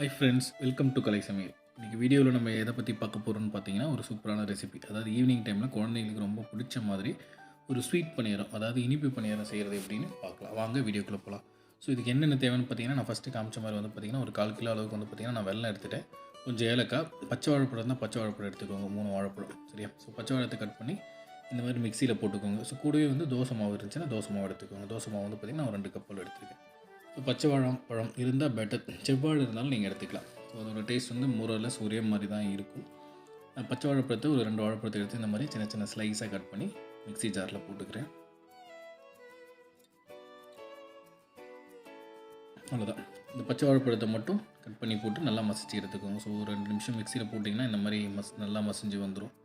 Hi friends, welcome to கலை சமையல். இன்றைக்கி வீடியோவில் நம்ம எதை பற்றி பார்க்க போகிறோம்னு பார்த்தீங்கன்னா, ஒரு சூப்பரான ரெசிபி. அதாவது ஈவினிங் டைமில் குழந்தைங்களுக்கு ரொம்ப பிடிச்ச மாதிரி ஒரு ஸ்வீட் பணியாரம், அதாவது இனிப்பு பணியாரம் செய்கிறது எப்படின்னு பார்க்கலாம். வாங்க வீடியோக்குள்ளே போகலாம். ஸோ இதுக்கு என்னென்ன தேவைன்னு பார்த்தீங்கன்னா, நான் ஃபஸ்ட்டு காமிச்ச மாதிரி வந்து பார்த்திங்கன்னா ஒரு 1/4 கிலோ அளவுக்கு வந்து பார்த்திங்கன்னா நான் வெல்லம் எடுத்துகிட்டேன். கொஞ்சம் ஏலக்காய், பச்சை வாழைப்பழம் இருந்தால் பச்சை வாழைப்பழம் எடுத்துக்கோங்க, 3 வாழைப்பழம் சரியா. ஸோ பச்சை வாழைப்பழத்தை கட் பண்ணி இந்த மாதிரி மிக்சியில் போட்டுக்கோங்க. ஸோ கூடவே வந்து தோசை மாவு இருந்துச்சுன்னா தோசை மாவு எடுத்துக்கோங்க. தோசை மாவு வந்து பார்த்திங்கன்னா நான் 2 கப் எடுத்துருக்கேன். ஸோ பச்சை பழம் இருந்தால் பெட்டர், செவ்வாழை இருந்தாலும் நீங்கள் எடுத்துக்கலாம். ஸோ அதோடய டேஸ்ட் வந்து மோரலஸ் ஒரே மாதிரி தான் இருக்கும். பச்சை வாழைப்பழத்தை ஒரு 2 வாழைப்பழத்தை எடுத்து இந்த மாதிரி சின்ன சின்ன ஸ்லைஸாக கட் பண்ணி மிக்ஸி ஜாரில் போட்டுக்கிறேன். அவ்வளோதான். இந்த பச்சை வாழைப்பழத்தை மட்டும் கட் பண்ணி போட்டு நல்லா மசிச்சு எடுத்துக்கோங்க. ஸோ ஒரு 2 நிமிஷம் மிக்சியில் போட்டிங்கன்னா இந்த மாதிரி நல்லா மசிஞ்சு வந்துடும்.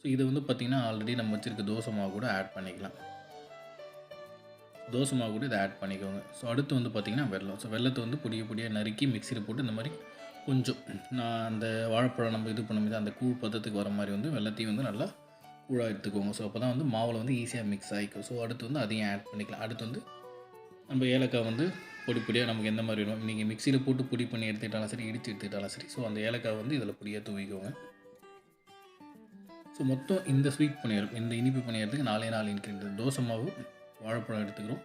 ஸோ இதை வந்து பார்த்திங்கன்னா ஆல்ரெடி நம்ம வச்சுருக்க தோசை மாவு கூட ஆட் பண்ணிக்கலாம். தோசை மாவு கூட இதை ஆட் பண்ணிக்கோங்க. ஸோ அடுத்து வந்து பார்த்திங்கன்னா வெல்லம். ஸோ வெல்லத்தை வந்து பொடியாக நறுக்கி மிக்சியில் போட்டு இந்த மாதிரி கொஞ்சம் நான் அந்த வாழைப்பழம் நம்ம இது பண்ணும்போது அந்த கூழ் பதத்துக்கு வர மாதிரி வந்து வெல்லத்தையும் வந்து நல்லா கூழாக எடுத்துக்கோங்க. ஸோ அப்போ தான் வந்து மாவில் வந்து ஈஸியாக மிக்ஸ் ஆகிக்கும். ஸோ அடுத்து வந்து அதையும் ஆட் பண்ணிக்கலாம். அடுத்து வந்து நம்ம ஏலக்காய் வந்து பொடியாக நமக்கு எந்த மாதிரி வேணும், நீங்கள் மிக்சியில் போட்டு பொடி பண்ணி எடுத்துக்கிட்டாலும் சரி, இடித்து எடுத்துக்கிட்டாலும் சரி. ஸோ அந்த ஏலக்காய் வந்து இதில் பொடியாக தூவிக்கோங்க. ஸோ மொத்தம் இந்த ஸ்வீட் பணியாரம், இந்த இனிப்பு பணியாரத்துக்கு 4 இன்க்ரீடியன்ட். தோசை மாவு, வாழைப்பழம் எடுத்துக்கிறோம்,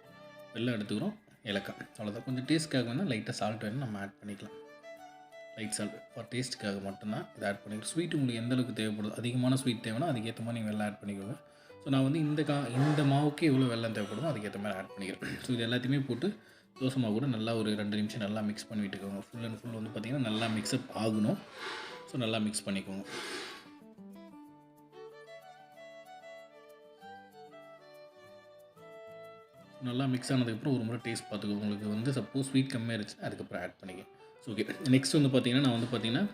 வெல்லம் எடுத்துக்கிறோம், ஏலக்காய். அவ்வளோதான். கொஞ்சம் டேஸ்ட்டுக்காக வேணால் லைட்டாக சால்ட் வேணும் நம்ம ஆட் பண்ணிக்கலாம். லைட் சால்ட் ஃபார் டேஸ்ட்டுக்காக மட்டும்தான் இதை ஆட் பண்ணிக்கிறோம். ஸ்வீட் உங்களுக்கு எந்த அளவுக்கு தேவைப்படுது, அதிகமான ஸ்வீட் தேவைன்னா அதுக்கேற்ற மாதிரி நீங்கள் வெல்லம் ஆட் பண்ணிக்கோங்க. ஸோ நான் வந்து இந்த மாவுக்கு எவ்வளோ வெல்லம் தேவைப்படுதோ அதுக்கேற்ற மாதிரி ஆட் பண்ணிக்கிறேன். ஸோ இது எல்லாத்தையுமே போட்டு தோசை மாவு கூட நல்லா ஒரு 2 நிமிஷம் நல்லா மிக்ஸ் பண்ணி விட்டுக்கோங்க. ஃபுல் அண்ட் ஃபுல் வந்து பார்த்திங்கன்னா நல்லா மிக்ஸ்அப் ஆகணும். ஸோ நல்லா மிக்ஸ் பண்ணிக்கோங்க. நல்லா மிக்ஸ் ஆனதுக்கப்புறம் ஒரு முறை டேஸ்ட் பார்த்துக்கோங்க. உங்களுக்கு வந்து சப்போஸ் ஸ்வீட் கம்மியாக இருந்துச்சுன்னா அதுக்கப்புறம் ஆட் பண்ணிக்க. ஸோ ஓகே, நெக்ஸ்ட் வந்து பார்த்திங்கன்னா நான் வந்து பார்த்திங்கன்னா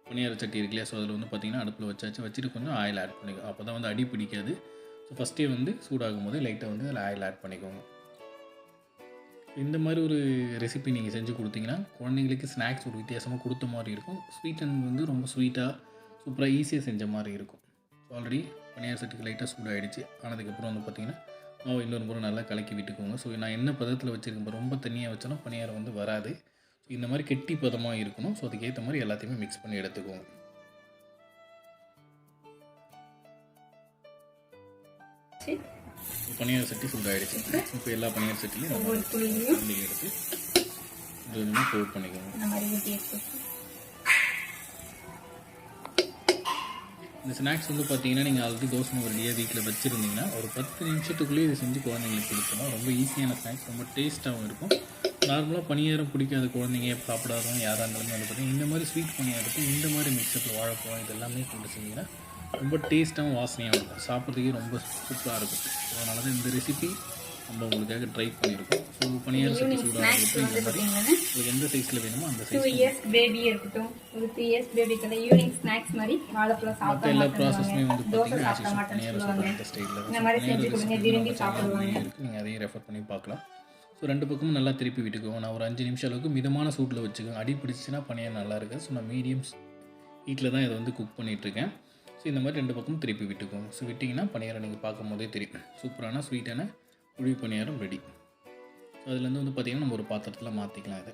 பணியார சட்டி இருக்கு இல்லையா. ஸோ அதில் வந்து பார்த்திங்கன்னா அடுப்பில் வச்சுட்டு கொஞ்சம் ஆயில் ஆட் பண்ணிக்கோங்க. அப்போ தான் வந்து அடி பிடிக்காது. ஸோ ஃபஸ்ட்டே வந்து சூடாகும் போது லைட்டாக வந்து அதில் ஆயில் ஆட் பண்ணிக்கோங்க. இந்த மாதிரி ஒரு ரெசிபி நீங்கள் செஞ்சு கொடுத்தீங்கன்னா குழந்தைங்களுக்கு ஸ்நாக்ஸ் ஒரு வித்தியாசமாக கொடுத்த மாதிரி இருக்கும். ஸ்வீட் அண்ட் வந்து ரொம்ப ஸ்வீட்டாக சூப்பராக ஈஸியாக செஞ்ச மாதிரி இருக்கும். ஸோ ஆல்ரெடி பணியார சட்டிக்கு லைட்டாக சூடாகிடுச்சு. ஆனதுக்கப்புறம் வந்து பார்த்திங்கன்னா மாவு இன்னொரு முறை நல்லா கலக்கி விட்டுக்கோங்க. ஸோ நான் என்ன பதத்தில் வச்சுருக்கேன், ரொம்ப தண்ணியாக வச்சாலும் பணியாரம் வந்து வராது. ஸோ இந்த மாதிரி கெட்டி பதமாக இருக்கணும். ஸோ அதுக்கேற்ற மாதிரி எல்லாத்தையுமே மிக்ஸ் பண்ணி எடுத்துக்கோங்க. பணியார சட்டி சூடாகிடுச்சு. இப்போ எல்லா பணியார சட்டிலையும் எடுத்து கொஞ்சமாக கோட் பண்ணிக்கோங்க. இந்த ஸ்நாக்ஸ் வந்து பார்த்தீங்கன்னா நீங்கள் ஆல்ரெடி தோசை ரெடியாக வீட்டில் வச்சுருந்தீங்கன்னா ஒரு 10 நிமிஷத்துக்குள்ளேயே இதை செஞ்சு குழந்தைங்களுக்கு கொடுத்தோம்னா ரொம்ப ஈஸியான ஸ்நாக்ஸ், ரொம்ப டேஸ்ட்டாகவும் இருக்கும். நார்மலாக பணியாரம் பிடிக்காத குழந்தைங்க, சாப்பிடாதவங்க யாராக இருந்தாலுமே வந்து பார்த்திங்கன்னா இந்த மாதிரி ஸ்வீட் பணியாரத்தை இந்த மாதிரி மிக்சப்பில் வாழைப்பழம் இது எல்லாமே கொண்டு செஞ்சிங்கன்னா ரொம்ப டேஸ்ட்டாகவும் வாசனையாகவும் இருக்கும். சாப்பிட்றதுக்கே ரொம்ப சூப்பராக இருக்கும். ஸோ அதனால தான் இந்த ரெசிபி நம்ம உங்களுக்காக ட்ரை பண்ணியிருக்கோம். ஸோ பணியாரம் சட்டி சூடாக இருக்கட்டும். இந்த மாதிரி உங்களுக்கு எந்த சைஸில் வேணுமோ அந்த சைஸ். 2 இயர்ஸ் பேபி இருக்கட்டும், ஒரு 3 இயர்ஸ் பேபிக்கு ஈவினிங் ஸ்நாக்ஸ் மாதிரி வாழைப்பழம் சாப்பிட எல்லா ப்ராசஸுமே வந்து பார்த்தீங்கன்னா பணியாரம் சொல்கிற அந்த ஸ்டைலில் இந்த மாதிரி செஞ்சு கொடுங்க, விரும்பி சாப்பிடுவாங்க. நீங்கள் அதையும் ரெஃபர் பண்ணி பார்க்கலாம். ஸோ 2 பக்கமும் நல்லா திருப்பி விட்டுக்கோங்க. நான் ஒரு 5 நிமிஷம் அளவுக்கு மிதமான சூட்டில் வச்சுக்கோங்க. அடி பிடிச்சின்னா பணியாரம் நல்லா இருக்குது. ஸோ நான் மீடியம் ஹீட்டில் தான் இதை வந்து குக் பண்ணிகிட்ருக்கேன். ஸோ இந்த மாதிரி 2 பக்கமும் திருப்பி விட்டுக்கோங்க. ஸோ விட்டிங்கன்னா பணியாரம் நீங்கள் பார்க்கும் போதே தெரியும் சூப்பரான ஸ்வீட்டான புளி பணியாரம் ரெடி. ஸோ அதுலேருந்து வந்து பார்த்திங்கன்னா நம்ம ஒரு பாத்திரத்தில் மாற்றிக்கலாம். இதை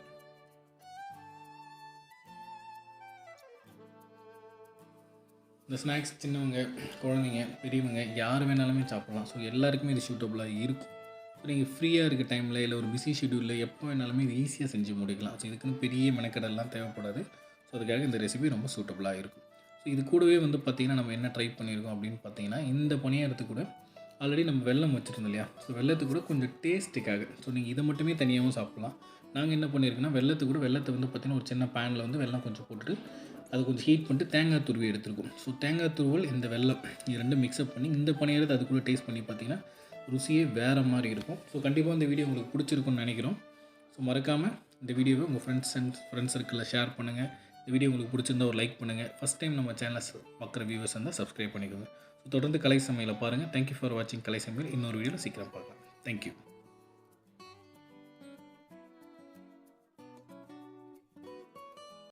இந்த ஸ்நாக்ஸ் சின்னவங்க, குழந்தைங்க, பெரியவங்க யார் வேணாலுமே சாப்பிட்லாம். ஸோ எல்லாருக்குமே இது சூட்டபுளாக இருக்கும். ஸோ நீங்கள் ஃப்ரீயாக இருக்க டைமில் இல்லை ஒரு பிஸி ஷெடியூலில் எப்போ வேணாலுமே இது ஈஸியாக செஞ்சு முடிக்கலாம். ஸோ இதுக்குன்னு பெரிய மெனக்கடெல்லாம் தேவைப்படாது. ஸோ அதுக்காக இந்த ரெசிபி ரொம்ப சூட்டபுளாக இருக்கும். ஸோ இது கூடவே வந்து பார்த்திங்கன்னா நம்ம என்ன ட்ரை பண்ணியிருக்கோம் அப்படின்னு பார்த்தீங்கன்னா, இந்த பணியாரத்துக்கு கூட ஆல்ரெடி நம்ம வெல்லம் வச்சுருந்தோம் இல்லையா. ஸோ வெல்லத்துக்கு கூட கொஞ்சம் டேஸ்ட்டுக்காக ஸோ நீங்கள் இதை மட்டுமே தனியாகவும் சாப்பிட்லாம். நாங்கள் என்ன பண்ணியிருக்கோன்னா வெல்லத்தை வந்து பார்த்திங்கன்னா ஒரு சின்ன பேனில் வந்து வெல்லம் கொஞ்சம் போட்டுட்டு அது கொஞ்சம் ஹீட் பண்ணிட்டு தேங்காய் துருவி எடுத்துருக்கோம். ஸோ தேங்காய் துருவல் இந்த வெல்லம் இது ரெண்டும் மிக்ஸ்அப் பண்ணி இந்த பணியாரத்தை அதுக்குள்ளே டேஸ்ட் பண்ணி பார்த்திங்கன்னா ருசியே வேறு மாதிரி இருக்கும். ஸோ கண்டிப்பாக இந்த வீடியோ உங்களுக்கு பிடிச்சிருக்குன்னு நினைக்கிறோம். ஸோ மறக்காமல் இந்த வீடியோவை உங்கள் ஃப்ரெண்ட்ஸ் சர்க்கிளில் ஷேர் பண்ணுங்கள். இந்த வீடியோ உங்களுக்கு பிடிச்சிருந்தா ஒரு லைக் பண்ணுங்கள். ஃபஸ்ட் டைம் நம்ம சேனலை பார்க்குற வியூவர்ஸ் இருந்தால் சப்ஸ்கிரைப் பண்ணிக்கோங்க. ஸோ தொடர்ந்து கலை சமையலை பாருங்கள். தேங்க்யூ ஃபார் வாட்சிங் கலை சமையல். இன்னொரு வீடியோவில் சீக்கிரம் பார்க்கலாம். தேங்க்யூ.